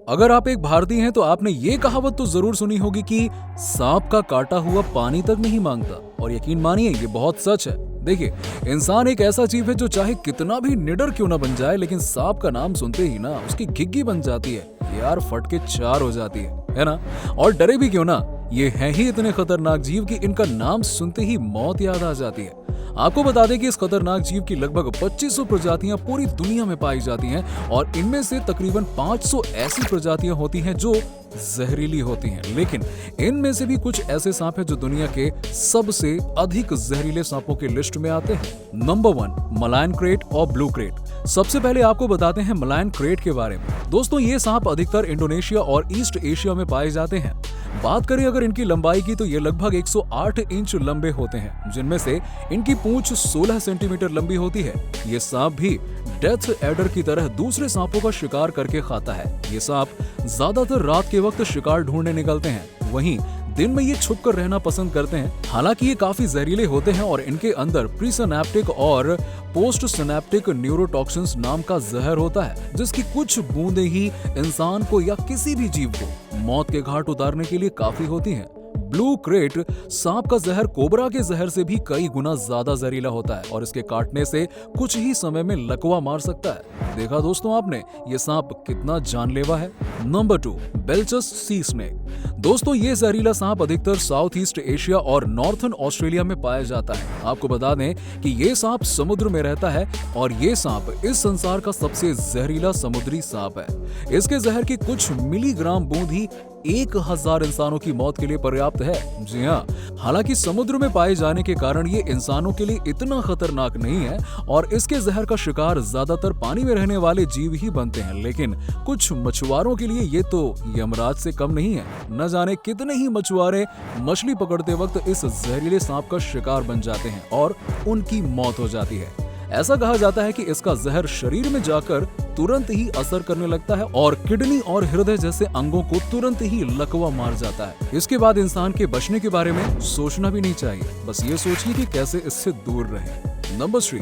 अगर आप एक भारतीय हैं तो आपने ये कहावत तो जरूर सुनी होगी कि सांप का काटा हुआ पानी तक नहीं मांगता। और यकीन मानिए ये बहुत सच है। देखिए, इंसान एक ऐसा जीव है जो चाहे कितना भी निडर क्यों ना बन जाए, लेकिन सांप का नाम सुनते ही ना उसकी घिग्गी बन जाती है, यार फट के चार हो जाती है ना। और डरे भी क्यों ना, ये हैं ही इतने खतरनाक जीव कि इनका नाम सुनते ही मौत याद आ जाती है। आपको बता दें कि इस खतरनाक जीव की लगभग 2500 प्रजातियां पूरी दुनिया में पाई जाती हैं और इनमें से तकरीबन 500 ऐसी प्रजातियां होती हैं जो जहरीली होती हैं। लेकिन इनमें से भी कुछ ऐसे सांप हैं जो दुनिया के सबसे अधिक जहरीले सांपों की लिस्ट में आते हैं। नंबर 1, मलायन क्रेट और ब्लू क्रेट। सबसे पहले आपको बताते हैं मलायन क्रेट के बारे में। दोस्तों, ये सांप अधिकतर इंडोनेशिया और ईस्ट एशिया में पाए जाते हैं। बात करें अगर इनकी लंबाई की तो ये लगभग 108 इंच लंबे होते हैं, जिनमें से इनकी पूंछ 16 सेंटीमीटर लंबी होती है। ये सांप भी डेथ एडर की तरह दूसरे सांपों का शिकार करके खाता है। ये सांप ज्यादातर रात के वक्त शिकार ढूंढने निकलते हैं, वहीं दिन में ये छुप कर रहना पसंद करते हैं। हालांकि ये काफी जहरीले होते हैं और इनके अंदर प्रीसिनेप्टिक और पोस्ट सिनेप्टिक न्यूरोटॉक्सिन्स नाम का जहर होता है, जिसकी कुछ बूंदें ही इंसान को या किसी भी जीव को मौत के घाट उतारने के लिए काफी होती हैं। ब्लू क्रेट सांप का जहर कोबरा के जहर से भी कई गुना ज्यादा जहरीला होता है और इसके काटने से कुछ ही समय में लकवा मार सकता है। देखा दोस्तों आपने, ये सांप कितना जानलेवा है। Number 2, Belcher's sea snake. दोस्तों, ये जहरीला सांप अधिकतर साउथ ईस्ट एशिया और नॉर्थर्न ऑस्ट्रेलिया में पाया जाता है। आपको बता दें कि ये सांप समुद्र में रहता है और ये सांप इस संसार का सबसे जहरीला समुद्री सांप है। इसके जहर की कुछ मिलीग्राम बूंद ही 1000 इंसानों की मौत के लिए पर्याप्त है। जी हाँ, हालांकि समुद्र में पाए जाने के कारण ये इंसानों के लिए इतना खतरनाक नहीं है और इसके जहर का शिकार ज्यादातर पानी में रहने वाले जीव ही बनते हैं। लेकिन कुछ मछुआरों के लिए ये तो यमराज से कम नहीं है। न जाने कितने ही मछुआरे मछली पकड़ते वक्त इस जहरीले सांप का शिकार बन जाते हैं और उनकी मौत हो जाती है। ऐसा कहा जाता है कि इसका जहर शरीर में जाकर तुरंत ही असर करने लगता है और किडनी और हृदय जैसे अंगों को तुरंत ही लकवा मार जाता है। इसके बाद इंसान के बचने के बारे में सोचना भी नहीं चाहिए, बस ये सोचिए कि कैसे इससे दूर रहें। Number 3,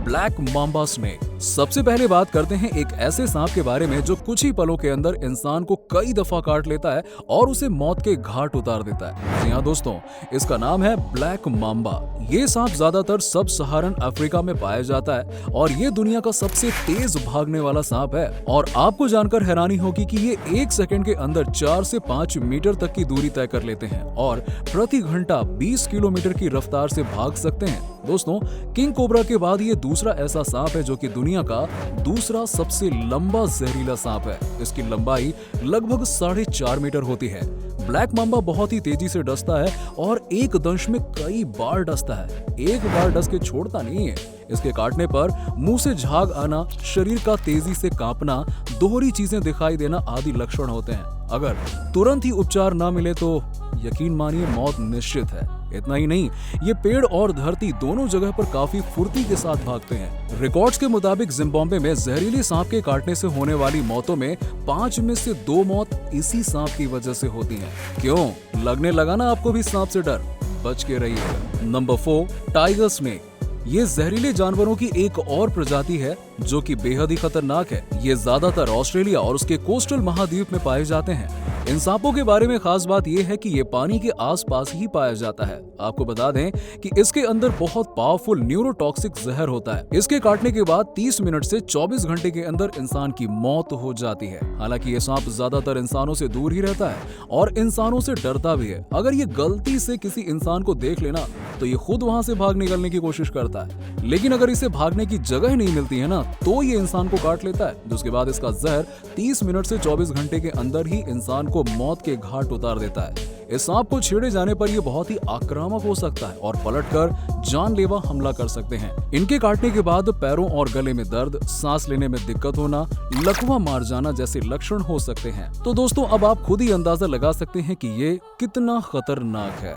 black Mamba snake. सबसे पहले बात करते हैं एक ऐसे सांप के बारे में जो कुछ ही पलों के अंदर इंसान को कई दफा काट लेता है और उसे मौत के घाट उतार देता है। जी हाँ दोस्तों, इसका नाम है ब्लैक मांबा। ये सांप ज्यादातर सब सहारन अफ्रीका में पाया जाता है और ये दुनिया का सबसे तेज भागने वाला सांप है। और आपको जानकर हैरानी होगी कि ये 1 सेकंड के अंदर 4 से 5 मीटर तक की दूरी तय कर लेते हैं और प्रति घंटा 20 किलोमीटर की रफ्तार से भाग सकते हैं। दोस्तों, किंग कोबरा के बाद ये दूसरा ऐसा सांप है जो कि दुनिया का दूसरा सबसे लंबा जहरीला सांप है। इसकी लंबाई लगभग 4.5 मीटर होती है। ब्लैक मांबा बहुत ही तेजी से डसता है और एक दंश में कई बार डसता है। एक बार डस के छोड़ता नहीं है। इसके काटने पर मुंह से झाग आना, शरीर का तेजी से कांपना, दोहरी चीजें दिखाई देना आदि लक्षण होते हैं। अगर तुरंत ही उपचार ना मिले तो यकीन मानिए मौत निश्चित है। इतना ही नहीं, ये पेड़ और धरती दोनों जगह पर काफी फुर्ती के साथ भागते हैं। रिकॉर्ड्स के मुताबिक जिम्बाब्वे में जहरीले सांप के काटने से होने वाली मौतों में 5 में से 2 मौत इसी सांप की वजह से होती हैं। क्यों? लगने लगा ना आपको भी सांप से डर? बच के रहिएगा। Number 4, tiger snake. ये जहरीले जानवरों की एक और प्रजाति है जो कि बेहद ही खतरनाक है। ये ज्यादातर ऑस्ट्रेलिया और उसके कोस्टल महाद्वीप में पाए जाते हैं। इन सांपों के बारे में खास बात यह है कि ये पानी के आसपास ही पाया जाता है। आपको बता दें कि इसके अंदर बहुत पावरफुल न्यूरोटॉक्सिक जहर होता है। इसके काटने के बाद 30 मिनट से 24 घंटे के अंदर इंसान की मौत हो जाती है। हालांकि ये सांप ज्यादातर इंसानों से दूर ही रहता है और इंसानों से डरता भी है। अगर ये गलती से किसी इंसान को देख लेना तो ये खुद वहां से भाग निकलने की कोशिश करता है। लेकिन अगर इसे भागने की जगह नहीं मिलती है ना तो ये इंसान को काट लेता है, जिसके बाद इसका जहर 30 मिनट से 24 घंटे के अंदर ही इंसान को मौत के घाट उतार देता है। इस सांप को छेड़े जाने पर ये बहुत ही आक्रामक हो सकता है और पलटकर जानलेवा हमला कर सकते हैं। इनके काटने के बाद पैरों और गले में दर्द, सांस लेने में दिक्कत होना, लकवा मार जाना जैसे लक्षण हो सकते हैं। तो दोस्तों, अब आप खुद ही अंदाजा लगा सकते हैं कि ये कितना खतरनाक है।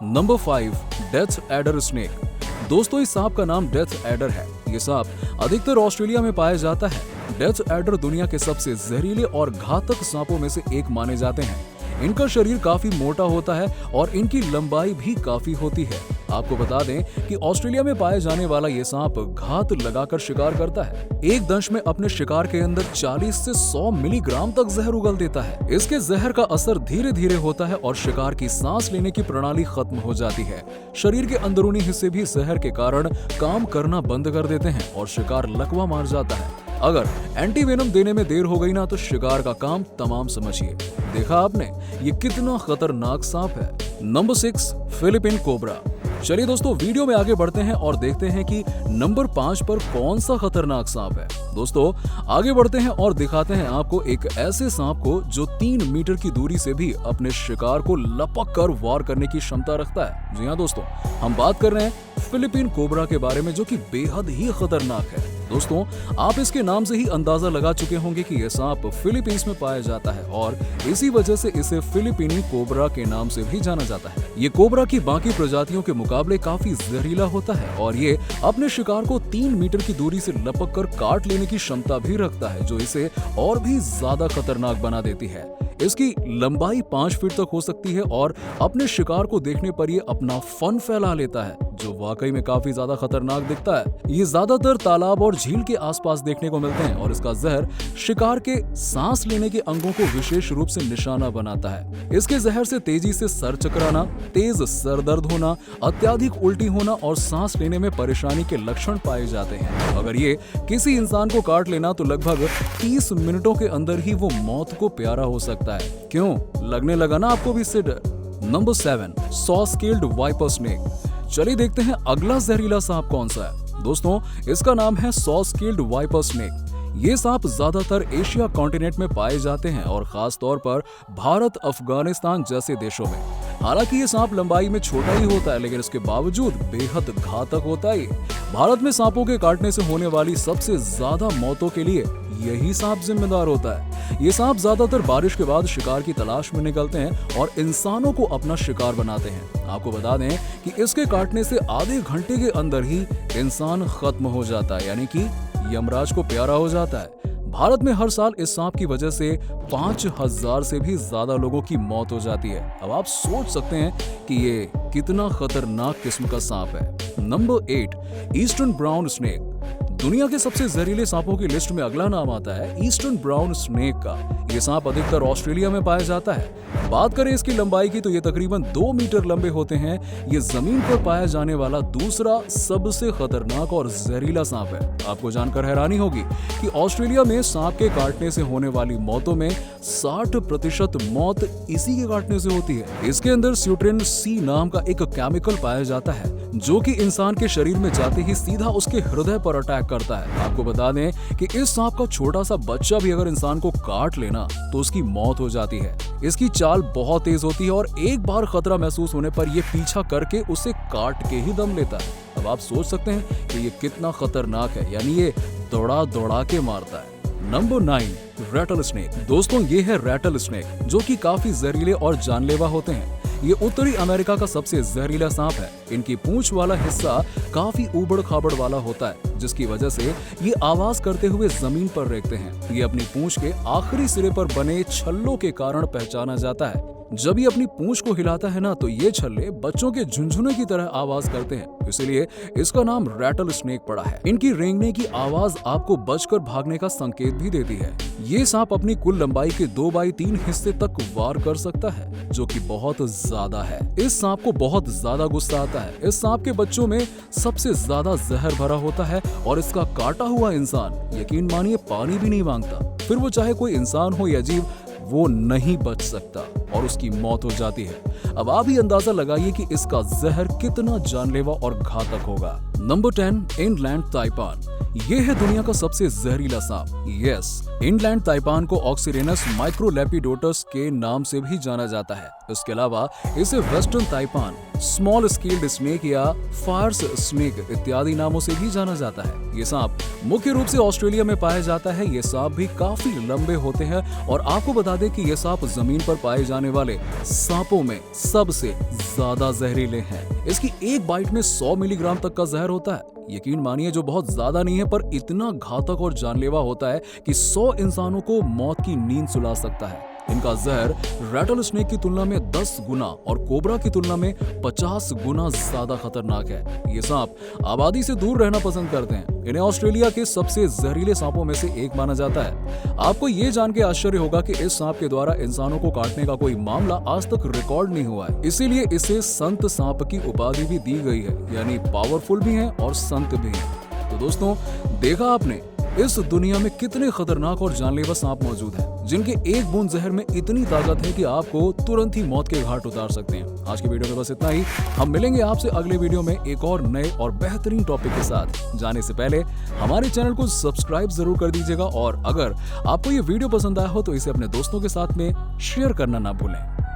Number 5, death adder snake. दोस्तों, इस सांप का नाम डेथ एडर है। ये सांप अधिकतर ऑस्ट्रेलिया में पाया जाता है। डेथ एडर दुनिया के सबसे जहरीले और घातक सांपों में से एक माने जाते हैं। इनका शरीर काफी मोटा होता है और इनकी लंबाई भी काफी होती है। आपको बता दें कि ऑस्ट्रेलिया में पाए जाने वाला ये सांप घात लगाकर शिकार करता है। एक दंश में अपने शिकार के अंदर 40 से 100 मिलीग्राम तक जहर उगल देता है। इसके जहर का असर धीरे धीरे होता है और शिकार की सांस लेने की प्रणाली खत्म हो जाती है। शरीर के अंदरूनी हिस्से भी जहर के कारण काम करना बंद कर देते हैं और शिकार लकवा मार जाता है। अगर एंटीवेनम देने में देर हो गई ना तो शिकार का काम तमाम समझिए। देखा आपने, ये कितना खतरनाक सांप है। Number 6, Philippine cobra. चलिए दोस्तों, वीडियो में आगे बढ़ते हैं और देखते हैं कि नंबर 5 पर कौन सा खतरनाक सांप है। दोस्तों आगे बढ़ते हैं और दिखाते हैं आपको एक ऐसे सांप को जो 3 मीटर की दूरी से भी अपने शिकार को लपक कर वार करने की क्षमता रखता है। जी हाँ दोस्तों, हम बात कर रहे हैं फिलीपीन कोबरा के बारे में, जो कि बेहद ही खतरनाक है। दोस्तों आप इसके नाम से ही अंदाजा लगा चुके होंगे कि यह सांप फिलीपींस में पाया जाता है और इसी वजह से इसे फिलीपीनी कोबरा के नाम से भी जाना जाता है। ये कोबरा की बाकी प्रजातियों के मुकाबले काफी जहरीला होता है और ये अपने शिकार को 3 मीटर की दूरी से लपक कर काट लेने की क्षमता भी रखता है, जो इसे और भी ज्यादा खतरनाक बना देती है। इसकी लंबाई 5 फीट तक हो सकती है और अपने शिकार को देखने पर ये अपना फन फैला लेता है, जो वाकई में काफी ज्यादा खतरनाक दिखता है। ये ज्यादातर तालाब और झील के आसपास देखने को मिलते हैं और इसका जहर शिकार के सांस लेने के अंगों को विशेष रूप से निशाना बनाता है। इसके जहर से तेजी से सर चकराना, तेज सर दर्द होना, अत्यधिक उल्टी होना और सांस लेने में परेशानी के लक्षण पाए जाते हैं। अगर ये किसी इंसान को काट लेना तो लगभग 30 मिनटों के अंदर ही वो मौत को प्यारा हो सकता है। क्यों लगने लगा ना आपको भी इससे डर? Number 7, saw scaled viper snake. चलिए देखते हैं अगला जहरीला सांप कौन सा है। दोस्तों इसका नाम है सॉ स्केल्ड वाइपर स्नेक। ये सांप ज्यादातर एशिया कॉन्टिनेंट में पाए जाते हैं और खास तौर पर भारत, अफगानिस्तान जैसे देशों में। हालांकि ये सांप लंबाई में छोटा ही होता है, लेकिन इसके बावजूद बेहद घातक होता है। भारत में सांपों के काटने से होने वाली सबसे ज्यादा मौतों के लिए यही सांप जिम्मेदार होता है। ये सांप ज्यादातर बारिश के बाद शिकार की तलाश में निकलते हैं और इंसानों को अपना शिकार बनाते हैं। आपको बता दें कि इसके काटने से आधे घंटे के अंदर ही इंसान खत्म हो जाता है, यानी कि यमराज को प्यारा हो जाता है। भारत में हर साल इस सांप की वजह से 5000 से भी ज्यादा लोगों की मौत हो जाती है। अब आप सोच सकते हैं कि ये कितना खतरनाक किस्म का सांप है। Number 8, eastern brown snake. दुनिया के सबसे जहरीले सांपों की लिस्ट में अगला नाम आता है ईस्टर्न ब्राउन स्नेक का। ये सांप अधिकतर ऑस्ट्रेलिया में पाया जाता है। बात करें इसकी लंबाई की तो ये तकरीबन 2 मीटर लंबे होते हैं। ये जमीन पर पाया जाने वाला दूसरा सबसे खतरनाक और जहरीला सांप है। आपको जानकर हैरानी होगी कि ऑस्ट्रेलिया में सांप के काटने से होने वाली मौतों में 60% मौत इसी के काटने से होती है। इसके अंदर स्यूट्रिन सी नाम का एक केमिकल पाया जाता है, जो कि इंसान के शरीर में जाते ही सीधा उसके हृदय पर अटैक करता है। आपको बता दें कि इस सांप का छोटा सा बच्चा भी अगर इंसान को काट लेना तो उसकी मौत हो जाती है। इसकी चाल बहुत तेज होती है और एक बार खतरा महसूस होने पर यह पीछा करके उसे काट के ही दम लेता है। अब आप सोच सकते हैं कि ये कितना खतरनाक है, यानी ये दौड़ा दौड़ा के मारता है। Number 9, rattle snake. दोस्तों ये है रैटल स्नेक, जो कि काफी जहरीले और जानलेवा होते हैं। ये उत्तरी अमेरिका का सबसे जहरीला सांप है। इनकी पूंछ वाला हिस्सा काफी ऊबड़ खाबड़ वाला होता है, जिसकी वजह से ये आवाज करते हुए जमीन पर रेंगते हैं। ये अपनी पूंछ के आखिरी सिरे पर बने छल्लों के कारण पहचाना जाता है। जब ये अपनी पूंछ को हिलाता है ना तो ये छल्ले बच्चों के झुनझुने की तरह आवाज करते हैं, इसलिए इसका नाम रैटल स्नेक पड़ा है। इनकी रेंगने की आवाज आपको बचकर भागने का संकेत भी देती है। ये सांप अपनी कुल लंबाई के 2/3 हिस्से तक वार कर सकता है, जो कि बहुत ज्यादा है। इस सांप को बहुत ज्यादा गुस्सा आता है। इस सांप के बच्चों में सबसे ज्यादा जहर भरा होता है और इसका काटा हुआ इंसान, यकीन मानिए, पानी भी नहीं मांगता। फिर वो चाहे कोई इंसान हो या जीव, वो नहीं बच सकता और उसकी मौत हो जाती है। अब आप ही अंदाजा लगाइए कि इसका जहर कितना जानलेवा और घातक होगा। Number 10, inland taipan. ये है दुनिया का सबसे जहरीला सांप। यस, इनलैंड ताइपान को ऑक्सीरेनस माइक्रोलेपिडोटस के नाम से भी जाना जाता है। इसके अलावा इसे वेस्टर्न ताइपान, स्मॉल स्केल्ड स्नेक या फायर्स स्नेक इत्यादि नामों से भी जाना जाता है। ये सांप मुख्य रूप से ऑस्ट्रेलिया में पाया जाता है। ये सांप भी काफी लंबे होते हैं और आपको बता दें कि ये सांप जमीन पर पाए जाने वाले सांपों में सबसे ज्यादा जहरीले हैं। इसकी एक बाइट में 100 मिलीग्राम तक का जहर होता है। यकीन मानिए, जो बहुत ज्यादा नहीं है पर इतना घातक और जानलेवा होता है कि 100 इंसानों को मौत की नींद सुला सकता है। इनका जहर रैटल स्नेक की तुलना में 10 गुना और कोबरा की तुलना में 50 गुना ज्यादा खतरनाक है। ये सांप आबादी से दूर रहना पसंद करते हैं। इन्हें ऑस्ट्रेलिया के सबसे जहरीले सांपों में से एक माना जाता है। आपको ये जान के आश्चर्य होगा कि इस सांप के द्वारा इंसानों को काटने का कोई मामला आज तक रिकॉर्ड नहीं हुआ है, इसीलिए इसे संत सांप की उपाधि भी दी गई है, यानी पावरफुल भी है और संत भी है। तो दोस्तों, देखा आपने इस दुनिया में कितने खतरनाक और जानलेवा सांप मौजूद हैं, जिनके एक बूंद जहर में इतनी ताकत है कि आपको तुरंत ही मौत के घाट उतार सकते हैं। आज की वीडियो में बस इतना ही। हम मिलेंगे आपसे अगले वीडियो में एक और नए और बेहतरीन टॉपिक के साथ। जाने से पहले हमारे चैनल को सब्सक्राइब जरूर कर दीजिएगा और अगर आपको ये वीडियो पसंद आया हो तो इसे अपने दोस्तों के साथ में शेयर करना ना भूलें।